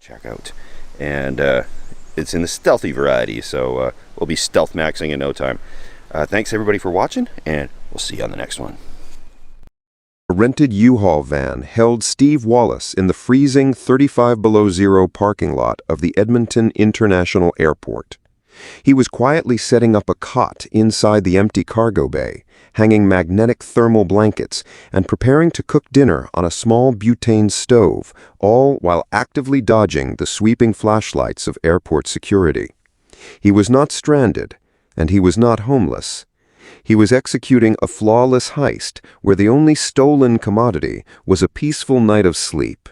check out. And it's in the stealthy variety, so we'll be stealth maxing in no time. Thanks everybody for watching, and we'll see you on the next one. A rented U-Haul van held Steve Wallis in the freezing 35 below zero parking lot of the Edmonton International Airport. He was quietly setting up a cot inside the empty cargo bay, hanging magnetic thermal blankets, and preparing to cook dinner on a small butane stove, all while actively dodging the sweeping flashlights of airport security. He was not stranded, and he was not homeless. He was executing a flawless heist where the only stolen commodity was a peaceful night of sleep.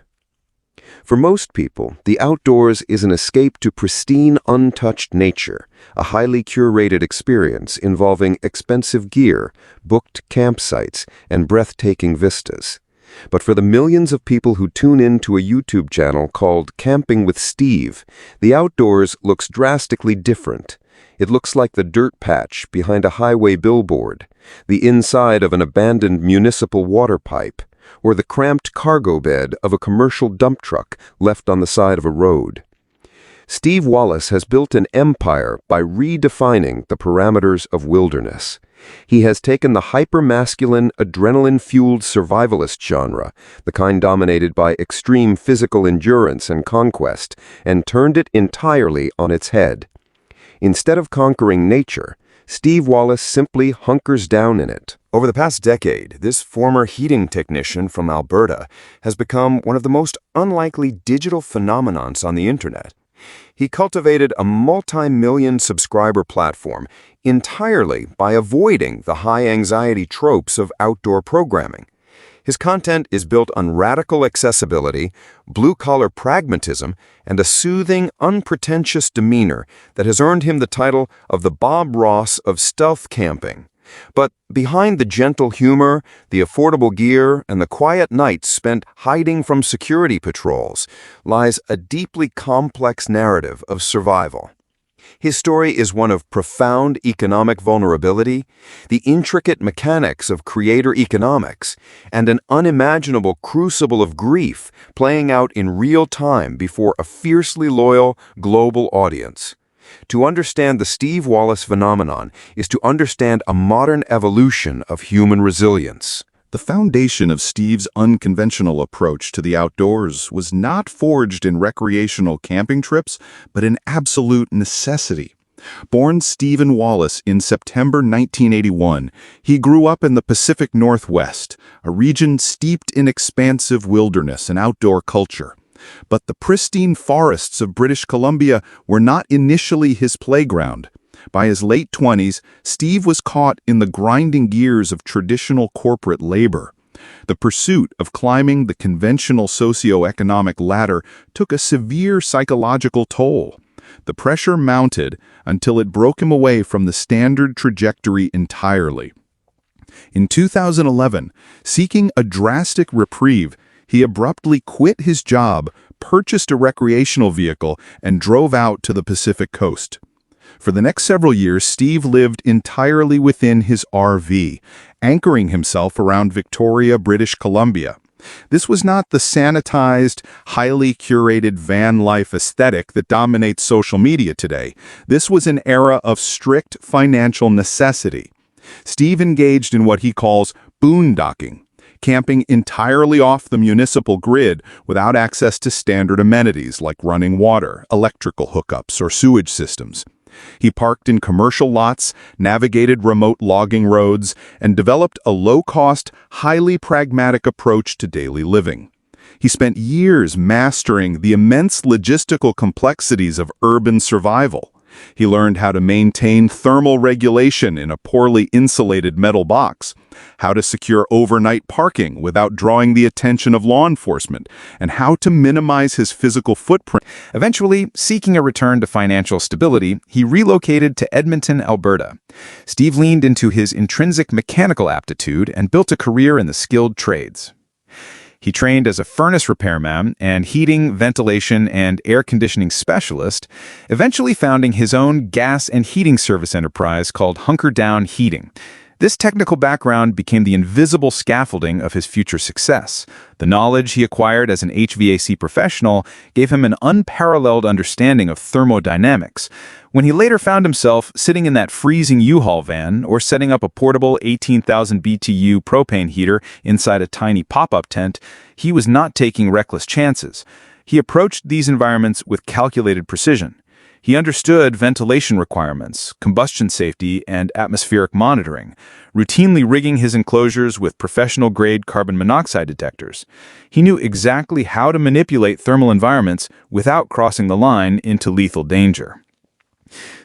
For most people, the outdoors is an escape to pristine, untouched nature, a highly curated experience involving expensive gear, booked campsites, and breathtaking vistas. But for the millions of people who tune in to a YouTube channel called Camping with Steve, the outdoors looks drastically different. It looks like the dirt patch behind a highway billboard, the inside of an abandoned municipal water pipe, or the cramped cargo bed of a commercial dump truck left on the side of a road. Steve Wallis has built an empire by redefining the parameters of wilderness. He has taken the hyper-masculine, adrenaline-fueled survivalist genre, the kind dominated by extreme physical endurance and conquest, and turned it entirely on its head. Instead of conquering nature, Steve Wallis simply hunkers down in it. Over the past decade, this former heating technician from Alberta has become one of the most unlikely digital phenomenons on the internet. He cultivated a multi-million subscriber platform entirely by avoiding the high-anxiety tropes of outdoor programming. His content is built on radical accessibility, blue-collar pragmatism, and a soothing, unpretentious demeanor that has earned him the title of the Bob Ross of stealth camping. But behind the gentle humor, the affordable gear, and the quiet nights spent hiding from security patrols lies a deeply complex narrative of survival. His story is one of profound economic vulnerability, the intricate mechanics of creator economics, and an unimaginable crucible of grief playing out in real time before a fiercely loyal global audience. To understand the Steve Wallis phenomenon is to understand a modern evolution of human resilience. The foundation of Steve's unconventional approach to the outdoors was not forged in recreational camping trips, but in absolute necessity. Born Stephen Wallis in September 1981, he grew up in the Pacific Northwest, a region steeped in expansive wilderness and outdoor culture. But the pristine forests of British Columbia were not initially his playground. By his late 20s, Steve was caught in the grinding gears of traditional corporate labor. The pursuit of climbing the conventional socioeconomic ladder took a severe psychological toll. The pressure mounted until it broke him away from the standard trajectory entirely. In 2011, seeking a drastic reprieve, he abruptly quit his job, purchased a recreational vehicle, and drove out to the Pacific coast. For the next several years, Steve lived entirely within his RV, anchoring himself around Victoria, British Columbia. This was not the sanitized, highly curated van life aesthetic that dominates social media today. This was an era of strict financial necessity. Steve engaged in what he calls boondocking, camping entirely off the municipal grid without access to standard amenities like running water, electrical hookups, or sewage systems. He parked in commercial lots, navigated remote logging roads, and developed a low-cost, highly pragmatic approach to daily living. He spent years mastering the immense logistical complexities of urban survival. He learned how to maintain thermal regulation in a poorly insulated metal box, how to secure overnight parking without drawing the attention of law enforcement, and how to minimize his physical footprint. Eventually, seeking a return to financial stability, he relocated to Edmonton, Alberta. Steve leaned into his intrinsic mechanical aptitude and built a career in the skilled trades. He trained as a furnace repairman and heating, ventilation, and air conditioning specialist, eventually founding his own gas and heating service enterprise called Hunker Down Heating. This technical background became the invisible scaffolding of his future success. The knowledge he acquired as an HVAC professional gave him an unparalleled understanding of thermodynamics. When he later found himself sitting in that freezing U-Haul van or setting up a portable 18,000 BTU propane heater inside a tiny pop-up tent, he was not taking reckless chances. He approached these environments with calculated precision. He understood ventilation requirements, combustion safety, and atmospheric monitoring, routinely rigging his enclosures with professional-grade carbon monoxide detectors. He knew exactly how to manipulate thermal environments without crossing the line into lethal danger.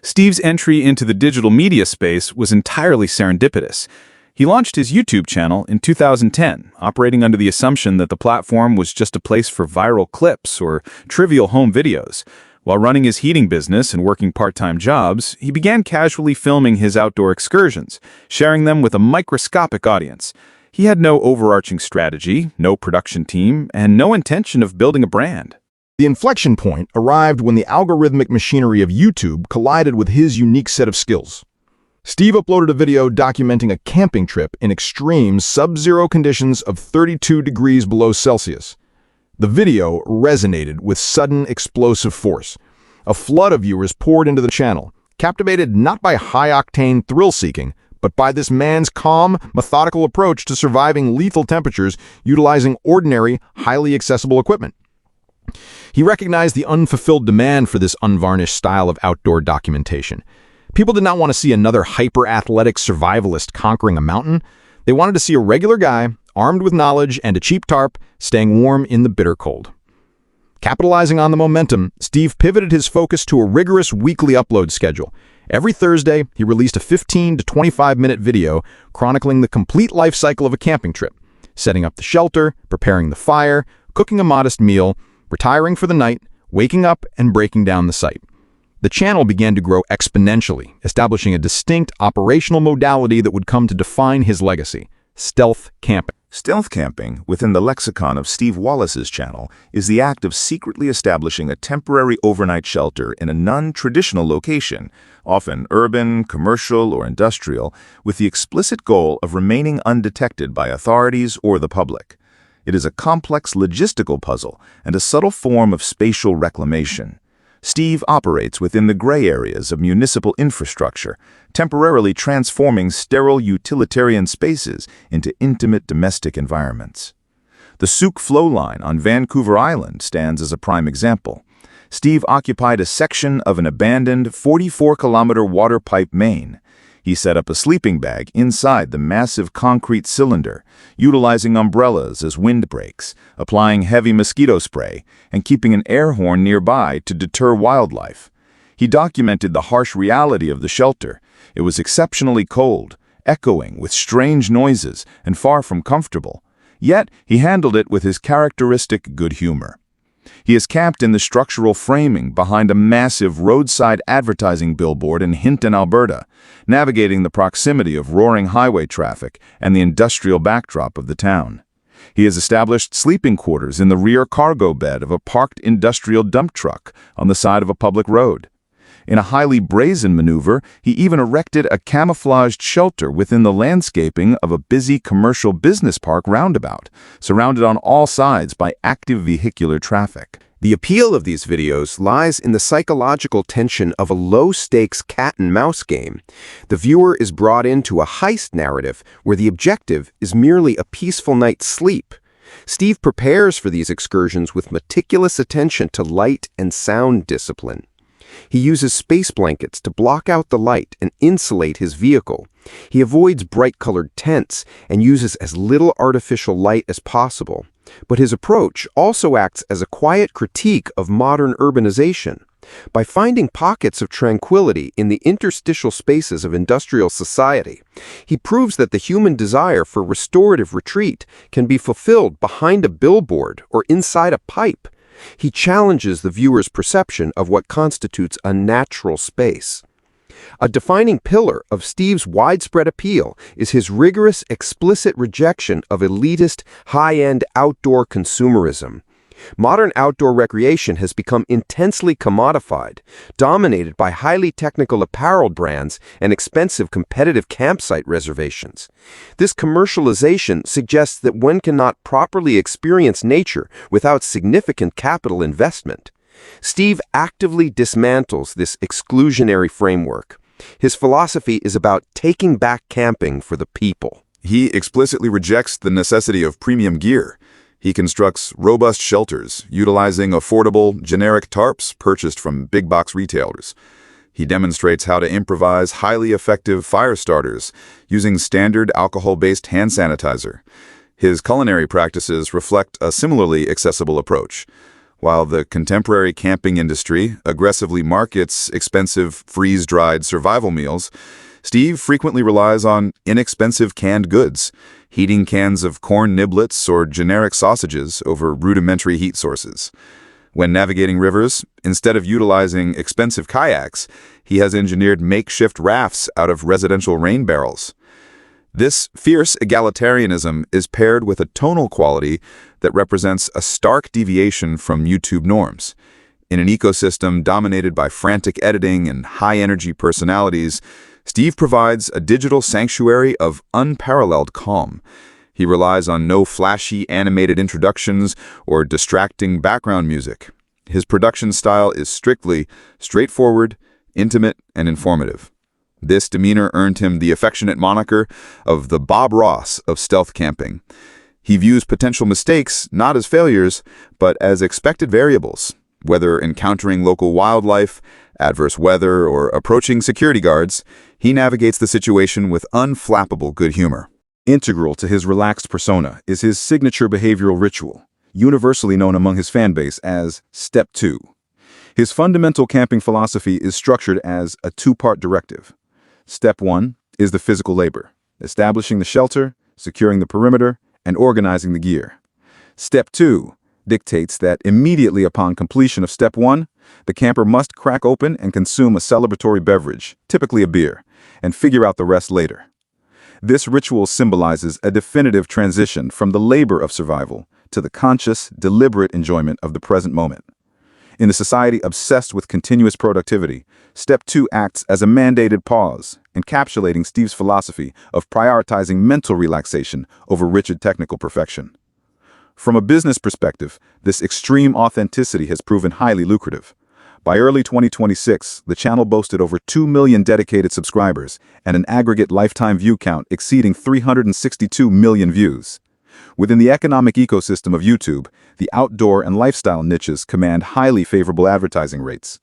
Steve's entry into the digital media space was entirely serendipitous. He launched his YouTube channel in 2010, operating under the assumption that the platform was just a place for viral clips or trivial home videos. While running his heating business and working part-time jobs, he began casually filming his outdoor excursions, sharing them with a microscopic audience. He had no overarching strategy, no production team, and no intention of building a brand. The inflection point arrived when the algorithmic machinery of YouTube collided with his unique set of skills. Steve uploaded a video documenting a camping trip in extreme sub-zero conditions of 32 degrees below Celsius. The video resonated with sudden explosive force. A flood of viewers poured into the channel, captivated not by high-octane thrill-seeking, but by this man's calm, methodical approach to surviving lethal temperatures utilizing ordinary, highly accessible equipment. He recognized the unfulfilled demand for this unvarnished style of outdoor documentation. People did not want to see another hyper-athletic survivalist conquering a mountain. They wanted to see a regular guy, armed with knowledge and a cheap tarp, staying warm in the bitter cold. Capitalizing on the momentum, Steve pivoted his focus to a rigorous weekly upload schedule. Every Thursday, he released a 15 to 25-minute video chronicling the complete life cycle of a camping trip, setting up the shelter, preparing the fire, cooking a modest meal, retiring for the night, waking up, and breaking down the site. The channel began to grow exponentially, establishing a distinct operational modality that would come to define his legacy: stealth camping. Stealth camping, within the lexicon of Steve Wallis's channel, is the act of secretly establishing a temporary overnight shelter in a non-traditional location, often urban, commercial, or industrial, with the explicit goal of remaining undetected by authorities or the public. It is a complex logistical puzzle and a subtle form of spatial reclamation. Steve operates within the gray areas of municipal infrastructure, temporarily transforming sterile utilitarian spaces into intimate domestic environments. The Souk flow line on Vancouver Island stands as a prime example. Steve occupied a section of an abandoned 44-kilometer water pipe main. He set up a sleeping bag inside the massive concrete cylinder, utilizing umbrellas as windbreaks, applying heavy mosquito spray, and keeping an air horn nearby to deter wildlife. He documented the harsh reality of the shelter. It was exceptionally cold, echoing with strange noises, and far from comfortable. Yet, he handled it with his characteristic good humor. He is camped in the structural framing behind a massive roadside advertising billboard in Hinton, Alberta, navigating the proximity of roaring highway traffic and the industrial backdrop of the town. He has established sleeping quarters in the rear cargo bed of a parked industrial dump truck on the side of a public road. In a highly brazen maneuver, he even erected a camouflaged shelter within the landscaping of a busy commercial business park roundabout, surrounded on all sides by active vehicular traffic. The appeal of these videos lies in the psychological tension of a low-stakes cat-and-mouse game. The viewer is brought into a heist narrative where the objective is merely a peaceful night's sleep. Steve prepares for these excursions with meticulous attention to light and sound discipline. He uses space blankets to block out the light and insulate his vehicle. He avoids bright-colored tents and uses as little artificial light as possible. But his approach also acts as a quiet critique of modern urbanization. By finding pockets of tranquility in the interstitial spaces of industrial society, he proves that the human desire for restorative retreat can be fulfilled behind a billboard or inside a pipe. He challenges the viewer's perception of what constitutes a natural space. A defining pillar of Steve's widespread appeal is his rigorous, explicit rejection of elitist, high-end outdoor consumerism. Modern outdoor recreation has become intensely commodified, dominated by highly technical apparel brands and expensive competitive campsite reservations. This commercialization suggests that one cannot properly experience nature without significant capital investment. Steve actively dismantles this exclusionary framework. His philosophy is about taking back camping for the people. He explicitly rejects the necessity of premium gear. He constructs robust shelters, utilizing affordable, generic tarps purchased from big-box retailers. He demonstrates how to improvise highly effective fire starters using standard alcohol-based hand sanitizer. His culinary practices reflect a similarly accessible approach. While the contemporary camping industry aggressively markets expensive freeze-dried survival meals, Steve frequently relies on inexpensive canned goods, heating cans of corn niblets or generic sausages over rudimentary heat sources. When navigating rivers, instead of utilizing expensive kayaks, he has engineered makeshift rafts out of residential rain barrels. This fierce egalitarianism is paired with a tonal quality that represents a stark deviation from YouTube norms. In an ecosystem dominated by frantic editing and high-energy personalities, Steve provides a digital sanctuary of unparalleled calm. He relies on no flashy animated introductions or distracting background music. His production style is strictly straightforward, intimate, and informative. This demeanor earned him the affectionate moniker of the Bob Ross of stealth camping. He views potential mistakes not as failures, but as expected variables. Whether encountering local wildlife, adverse weather, or approaching security guards, he navigates the situation with unflappable good humor. Integral to his relaxed persona is his signature behavioral ritual, universally known among his fanbase as Step 2. His fundamental camping philosophy is structured as a two-part directive. Step 1 is the physical labor, establishing the shelter, securing the perimeter, and organizing the gear. Step 2 dictates that immediately upon completion of Step 1, the camper must crack open and consume a celebratory beverage, typically a beer, and figure out the rest later. This ritual symbolizes a definitive transition from the labor of survival to the conscious, deliberate enjoyment of the present moment. In a society obsessed with continuous productivity, Step 2 acts as a mandated pause, encapsulating Steve's philosophy of prioritizing mental relaxation over rigid technical perfection. From a business perspective, this extreme authenticity has proven highly lucrative. By early 2026, the channel boasted over 2 million dedicated subscribers and an aggregate lifetime view count exceeding 362 million views. Within the economic ecosystem of YouTube, the outdoor and lifestyle niches command highly favorable advertising rates.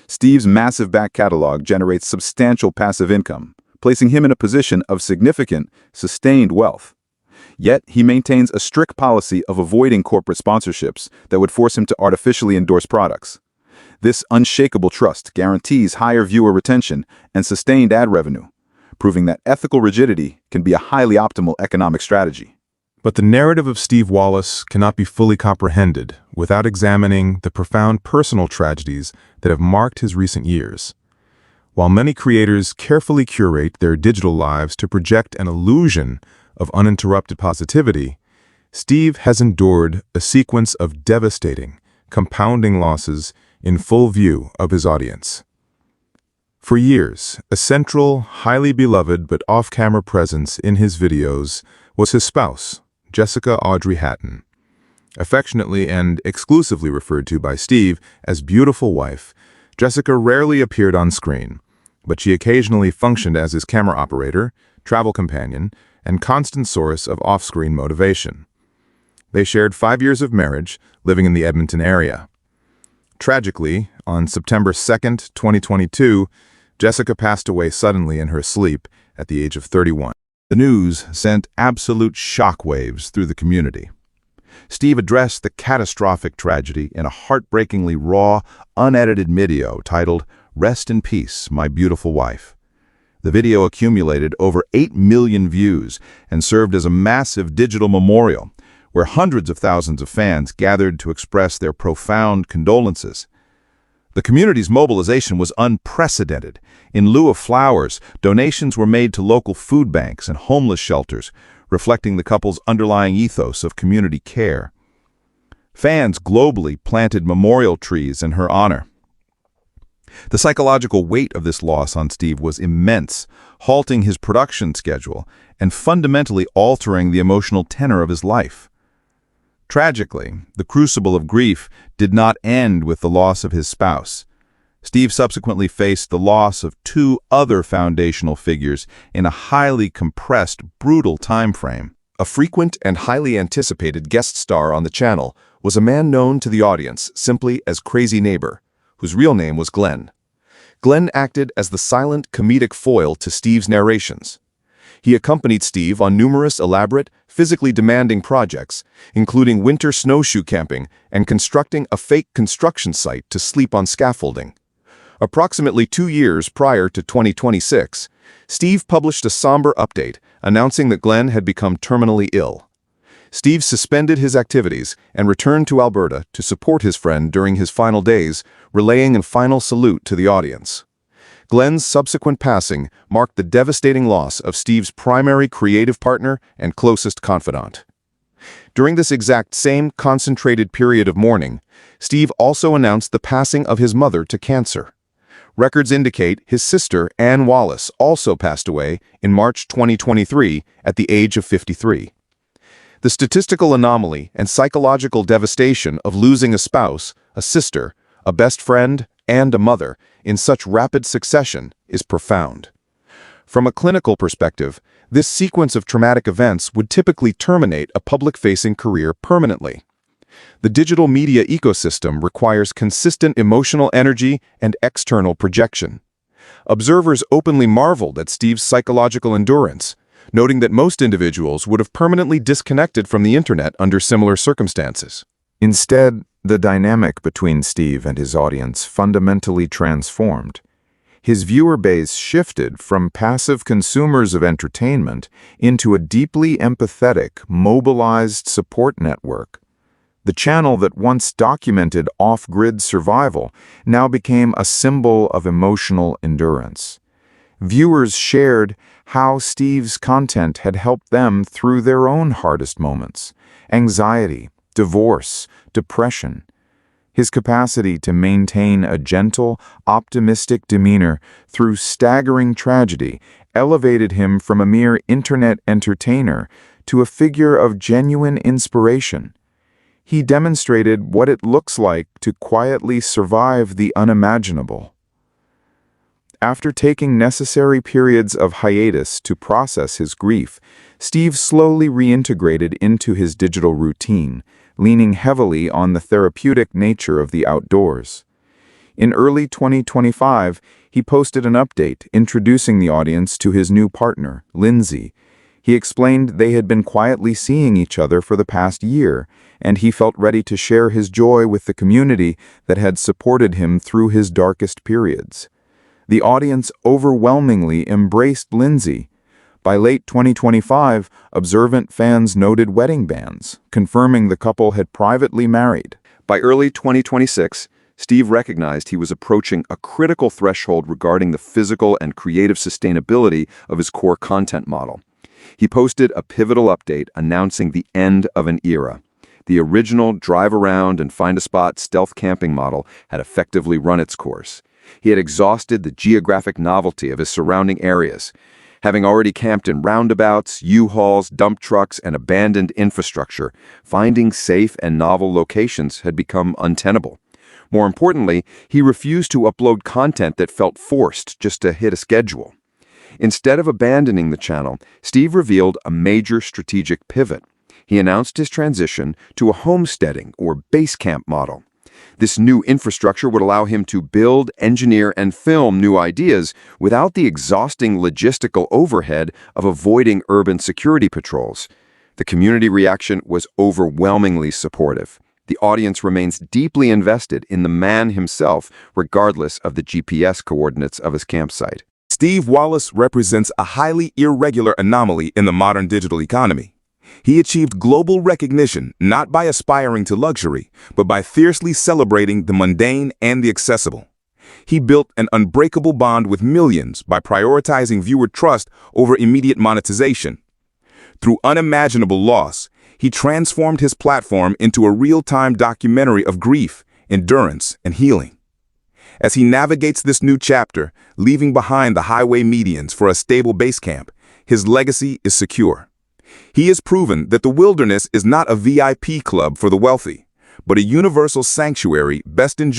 Steve's massive back catalog generates substantial passive income, placing him in a position of significant, sustained wealth. Yet, he maintains a strict policy of avoiding corporate sponsorships that would force him to artificially endorse products. This unshakable trust guarantees higher viewer retention and sustained ad revenue, proving that ethical rigidity can be a highly optimal economic strategy. But the narrative of Steve Wallis cannot be fully comprehended without examining the profound personal tragedies that have marked his recent years. While many creators carefully curate their digital lives to project an illusion of uninterrupted positivity, Steve has endured a sequence of devastating, compounding losses in full view of his audience. For years, a central, highly beloved but off-camera presence in his videos was his spouse, Jessica Audrey Hatton. Affectionately and exclusively referred to by Steve as beautiful wife, Jessica rarely appeared on screen, but she occasionally functioned as his camera operator, travel companion, and constant source of off-screen motivation. They shared 5 years of marriage, living in the Edmonton area. Tragically, on September 2nd, 2022, Jessica passed away suddenly in her sleep at the age of 31. The news sent absolute shockwaves through the community. Steve addressed the catastrophic tragedy in a heartbreakingly raw, unedited video titled, "Rest in Peace, My Beautiful Wife." The video accumulated over 8 million views and served as a massive digital memorial where hundreds of thousands of fans gathered to express their profound condolences. The community's mobilization was unprecedented. In lieu of flowers, donations were made to local food banks and homeless shelters, reflecting the couple's underlying ethos of community care. Fans globally planted memorial trees in her honor. The psychological weight of this loss on Steve was immense, halting his production schedule and fundamentally altering the emotional tenor of his life. Tragically, the crucible of grief did not end with the loss of his spouse. Steve subsequently faced the loss of two other foundational figures in a highly compressed, brutal time frame. A frequent and highly anticipated guest star on the channel was a man known to the audience simply as Crazy Neighbor, whose real name was Glenn. Glenn acted as the silent comedic foil to Steve's narrations. He accompanied Steve on numerous elaborate, physically demanding projects, including winter snowshoe camping and constructing a fake construction site to sleep on scaffolding. Approximately 2 years prior to 2026, Steve published a somber update announcing that Glenn had become terminally ill. Steve suspended his activities and returned to Alberta to support his friend during his final days, relaying a final salute to the audience. Glenn's subsequent passing marked the devastating loss of Steve's primary creative partner and closest confidant. During this exact same concentrated period of mourning, Steve also announced the passing of his mother to cancer. Records indicate his sister, Ann Wallis, also passed away in March 2023 at the age of 53. The statistical anomaly and psychological devastation of losing a spouse, a sister, a best friend, and a mother in such rapid succession is profound. From a clinical perspective, this sequence of traumatic events would typically terminate a public-facing career permanently. The digital media ecosystem requires consistent emotional energy and external projection. Observers openly marveled at Steve's psychological endurance, noting that most individuals would have permanently disconnected from the internet under similar circumstances. Instead, the dynamic between Steve and his audience fundamentally transformed. His viewer base shifted from passive consumers of entertainment into a deeply empathetic, mobilized support network. The channel that once documented off-grid survival now became a symbol of emotional endurance. Viewers shared how Steve's content had helped them through their own hardest moments: anxiety, divorce, depression. His capacity to maintain a gentle, optimistic demeanor through staggering tragedy elevated him from a mere internet entertainer to a figure of genuine inspiration. He demonstrated what it looks like to quietly survive the unimaginable. After taking necessary periods of hiatus to process his grief, Steve slowly reintegrated into his digital routine, leaning heavily on the therapeutic nature of the outdoors. In early 2025, he posted an update introducing the audience to his new partner, Lindsay. He explained they had been quietly seeing each other for the past year, and he felt ready to share his joy with the community that had supported him through his darkest periods. The audience overwhelmingly embraced Lindsay. By late 2025, observant fans noted wedding bands, confirming the couple had privately married. By early 2026, Steve recognized he was approaching a critical threshold regarding the physical and creative sustainability of his core content model. He posted a pivotal update announcing the end of an era. The original drive around and find a spot stealth camping model had effectively run its course. He had exhausted the geographic novelty of his surrounding areas. Having already camped in roundabouts, U-hauls, dump trucks, and abandoned infrastructure, finding safe and novel locations had become untenable. More importantly, he refused to upload content that felt forced just to hit a schedule. Instead of abandoning the channel, Steve revealed a major strategic pivot. He announced his transition to a homesteading or base camp model. This new infrastructure would allow him to build, engineer, and film new ideas without the exhausting logistical overhead of avoiding urban security patrols. The community reaction was overwhelmingly supportive. The audience remains deeply invested in the man himself, regardless of the GPS coordinates of his campsite. Steve Wallis represents a highly irregular anomaly in the modern digital economy. He achieved global recognition not by aspiring to luxury, but by fiercely celebrating the mundane and the accessible. He built an unbreakable bond with millions by prioritizing viewer trust over immediate monetization. Through unimaginable loss, He transformed his platform into a real-time documentary of grief, endurance, and healing. As he navigates this new chapter, leaving behind the highway medians for a stable base camp, his legacy is secure. He has proven that the wilderness is not a VIP club for the wealthy, but a universal sanctuary best enjoyed